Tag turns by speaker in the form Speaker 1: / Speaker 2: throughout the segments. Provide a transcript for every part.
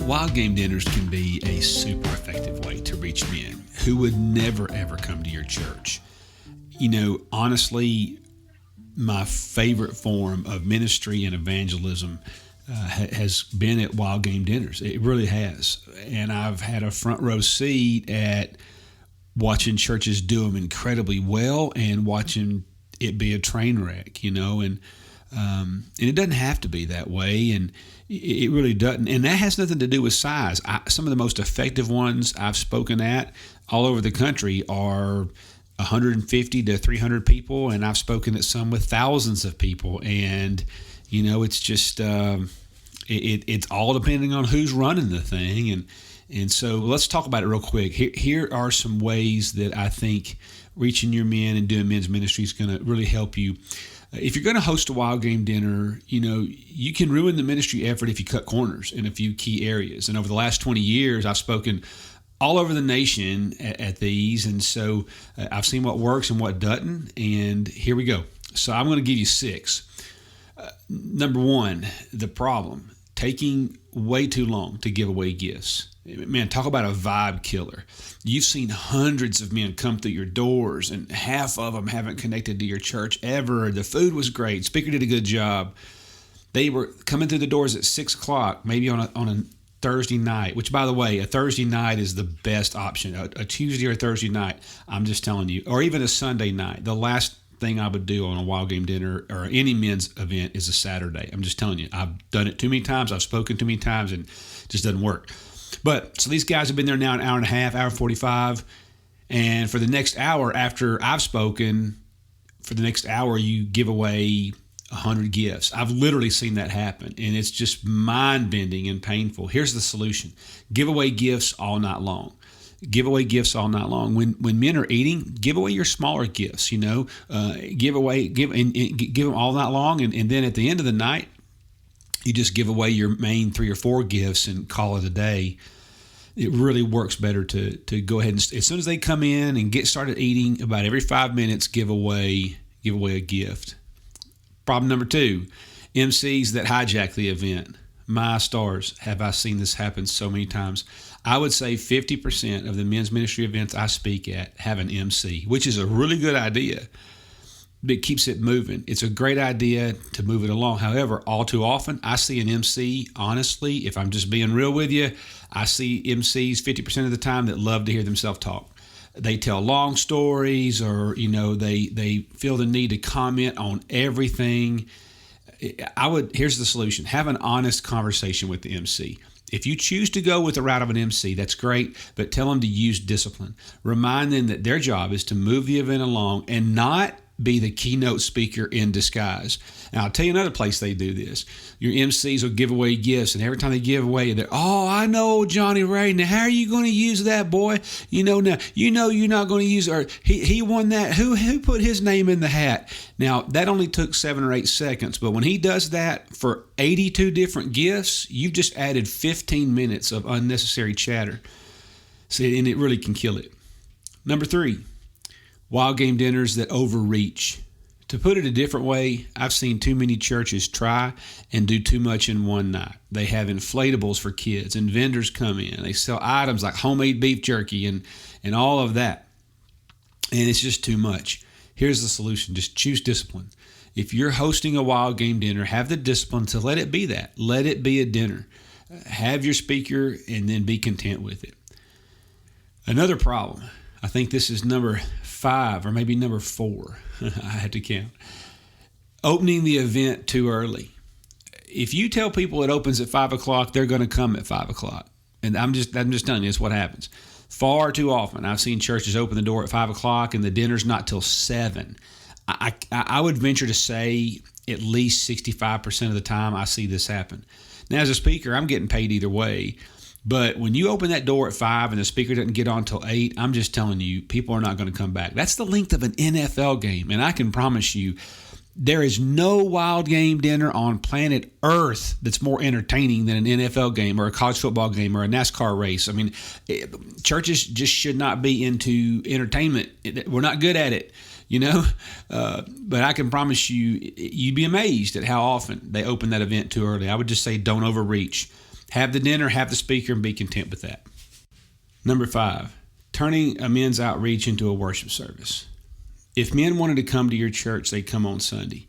Speaker 1: Wild game dinners can be a super effective way to reach men who would never ever come to your church. You know, honestly, my favorite form of ministry and evangelism has been at wild game dinners. It really has. And I've had a front row seat at watching churches do them incredibly well and watching it be a train wreck, and it doesn't have to be that way, and it really doesn't. And that has nothing to do with size. Some of the most effective ones I've spoken at all over the country are 150 to 300 people, and I've spoken at some with thousands of people. And it's just it's all depending on who's running the thing. And so let's talk about it real quick. Here are some ways that I think reaching your men and doing men's ministry is going to really help you. If you're going to host a wild game dinner, you can ruin the ministry effort if you cut corners in a few key areas. And over the last 20 years, I've spoken all over the nation at these. And so I've seen what works and what doesn't. And here we go. So I'm going to give you 6. Number 1, the problem, taking way too long to give away gifts. Man, talk about a vibe killer. You've seen hundreds of men come through your doors, and half of them haven't connected to your church ever. The food was great. Speaker did a good job. They were coming through the doors at 6 o'clock, maybe on a Thursday night, which, by the way, a Thursday night is the best option. A Tuesday or a Thursday night, I'm just telling you, or even a Sunday night. The last thing I would do on a wild game dinner or any men's event is a Saturday. I'm just telling you, I've done it too many times. I've spoken too many times, and it just doesn't work. But so these guys have been there now an hour and a half, hour 45. And for the next hour after I've spoken, for the next hour, you give away 100 gifts. I've literally seen that happen. And it's just mind-bending and painful. Here's the solution. Give away gifts all night long. Give away gifts all night long. When men are eating, give away your smaller gifts, give them all night long. And then at the end of the night, you just give away your main 3 or 4 gifts and call it a day. It really works better to go ahead and, as soon as they come in and get started eating, about every 5 minutes, give away a gift. Problem number 2, MCs that hijack the event. My stars, have I seen this happen so many times. I would say 50% of the men's ministry events I speak at have an MC, which is a really good idea. It keeps it moving. It's a great idea to move it along. However, all too often, I see an MC, honestly, if I'm just being real with you, I see MCs 50% of the time that love to hear themselves talk. They tell long stories, or, they feel the need to comment on everything. Here's the solution. Have an honest conversation with the MC. If you choose to go with the route of an MC, that's great, but tell them to use discipline. Remind them that their job is to move the event along and not be the keynote speaker in disguise. Now, I'll tell you another place they do this. Your MCs will give away gifts, and every time they give away, they're, I know Johnny Ray. Now, how are you going to use that, boy? Now, you're not going to use it. Or he won that. Who put his name in the hat? Now, that only took 7 or 8 seconds, but when he does that for 82 different gifts, you've just added 15 minutes of unnecessary chatter. See, and it really can kill it. Number 3. Wild game dinners that overreach. To put it a different way, I've seen too many churches try and do too much in one night. They have inflatables for kids, and vendors come in. They sell items like homemade beef jerky and all of that. And it's just too much. Here's the solution. Just choose discipline. If you're hosting a wild game dinner, have the discipline to let it be that. Let it be a dinner. Have your speaker and then be content with it. Another problem, I think this is number 5 or maybe number 4. I had to count. Opening the event too early. If you tell people it opens at 5 o'clock, they're going to come at 5 o'clock. And I'm just telling you, it's what happens. Far too often, I've seen churches open the door at 5 o'clock and the dinner's not till 7. I would venture to say at least 65% of the time I see this happen. Now, as a speaker, I'm getting paid either way. But when you open that door at 5 and the speaker doesn't get on till 8, I'm just telling you, people are not going to come back. That's the length of an NFL game. And I can promise you, There is no wild game dinner on planet Earth that's more entertaining than an NFL game or a college football game or a NASCAR race. I mean, churches just should not be into entertainment. We're not good at it, but I can promise you, you'd be amazed at how often they open that event too early. I would just say don't overreach. Have the dinner, have the speaker, and be content with that. Number 5, turning a men's outreach into a worship service. If men wanted to come to your church, they'd come on Sunday.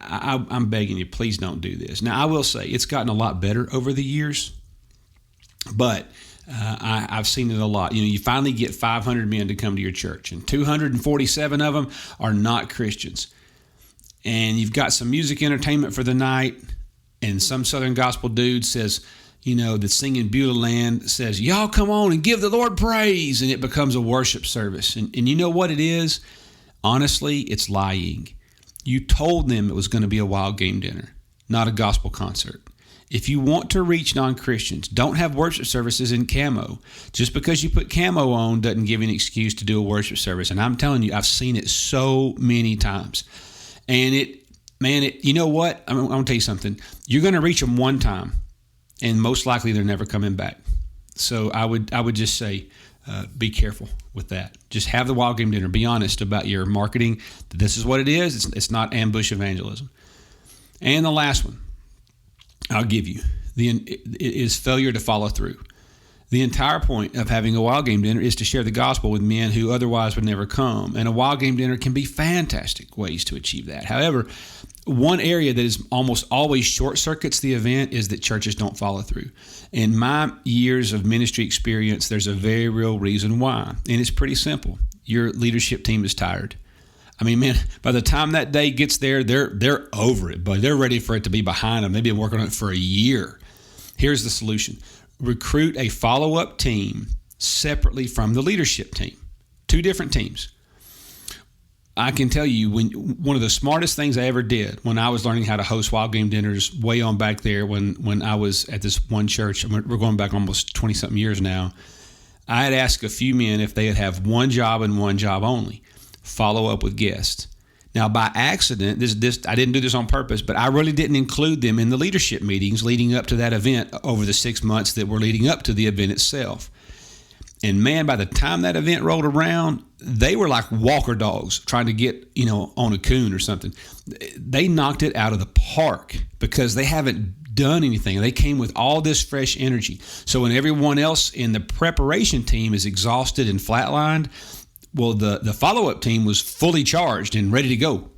Speaker 1: I'm begging you, please don't do this. Now, I will say it's gotten a lot better over the years, but I've seen it a lot. You finally get 500 men to come to your church, and 247 of them are not Christians. And you've got some music entertainment for the night, and some Southern gospel dude says, that's singing Beulah Land says, y'all come on and give the Lord praise, and it becomes a worship service. And you know what it is? Honestly, it's lying. You told them it was going to be a wild game dinner, not a gospel concert. If you want to reach non-Christians, don't have worship services in camo. Just because you put camo on doesn't give you an excuse to do a worship service. And I'm telling you, I've seen it so many times. And you know what? I'm going to tell you something. You're going to reach them one time, and most likely they're never coming back. So I would just say, be careful with that. Just have the wild game dinner. Be honest about your marketing. This is what it is. It's not ambush evangelism. And the last one I'll give you is failure to follow through. The entire point of having a wild game dinner is to share the gospel with men who otherwise would never come. And a wild game dinner can be fantastic ways to achieve that. However, one area that is almost always short circuits the event is that churches don't follow through. In my years of ministry experience, there's a very real reason why. And it's pretty simple. Your leadership team is tired. I mean, man, by the time that day gets there, they're over it, but they're ready for it to be behind them. They've been working on it for a year. Here's the solution. Recruit a follow-up team separately from the leadership team. 2 different teams. I can tell you, one of the smartest things I ever did when I was learning how to host wild game dinners way on back there when I was at this one church, we're going back almost 20-something years now, I had asked a few men if they would have one job and one job only, follow up with guests. Now, by accident, this I didn't do this on purpose, but I really didn't include them in the leadership meetings leading up to that event over the 6 months that were leading up to the event itself. And man, by the time that event rolled around, they were like walker dogs trying to get, on a coon or something. They knocked it out of the park because they haven't done anything. They came with all this fresh energy. So when everyone else in the preparation team is exhausted and flatlined, well, the follow-up team was fully charged and ready to go.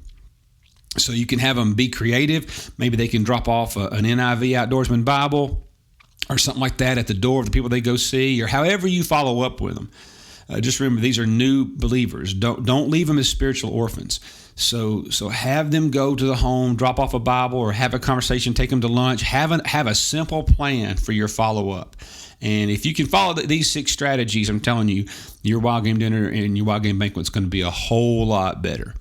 Speaker 1: So you can have them be creative. Maybe they can drop off an NIV Outdoorsman Bible or something like that at the door of the people they go see, or however you follow up with them. Just remember, these are new believers. Don't leave them as spiritual orphans. So have them go to the home, drop off a Bible, or have a conversation, take them to lunch. Have a simple plan for your follow-up. And if you can follow these 6 strategies, I'm telling you, your wild game dinner and your wild game banquet is going to be a whole lot better.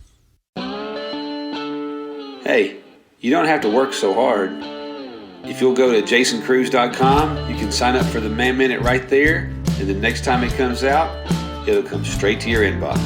Speaker 1: Hey, you don't have to work so hard. If you'll go to jasoncruz.com, you can sign up for the Man Minute right there, and the next time it comes out, it'll come straight to your inbox.